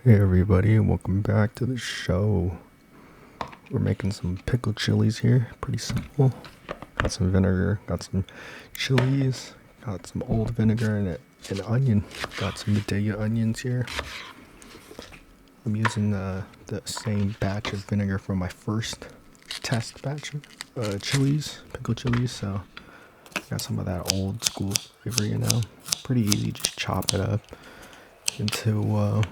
Hey everybody, welcome back to the show. We're making some pickled chilies here, pretty simple. Got some vinegar, got some chilies, got some old vinegar and an onion. Got some Medea onions here. I'm using the same batch of vinegar from my first test batch of chilies, pickled chilies, so got some of that old school flavor, Pretty easy, just chop it up into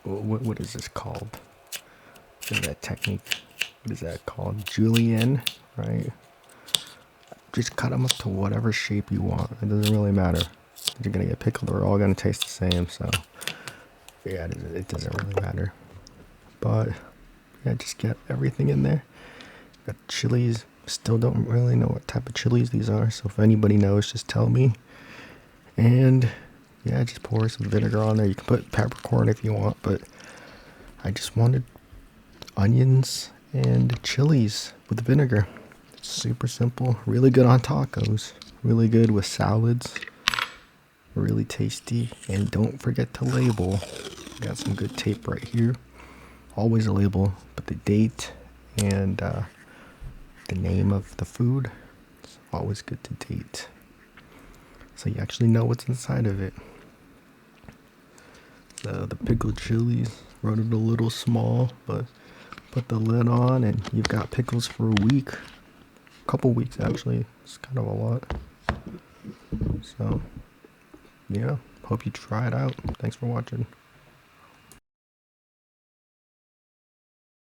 what is this called? That technique, what is that called? Julienne, right? Just cut them up to whatever shape you want. It doesn't really matter. You're gonna get pickled. They're all gonna taste the same. So yeah, it doesn't really matter. But yeah, just get everything in there. Got chilies. Still don't really know what type of chilies these are. So if anybody knows, just tell me. And yeah, just pour some vinegar on there. You can put peppercorn if you want, but I just wanted onions and chilies with vinegar. It's super simple, really good on tacos, really good with salads, really tasty. And don't forget to label. Got some good tape right here. Always a label, but the date and the name of the food is always good to date, so you actually know what's inside of it. So the pickled chilies, wrote it a little small, but put the lid on and you've got pickles for a week. A couple weeks actually. It's kind of a lot. So yeah, hope you try it out. Thanks for watching.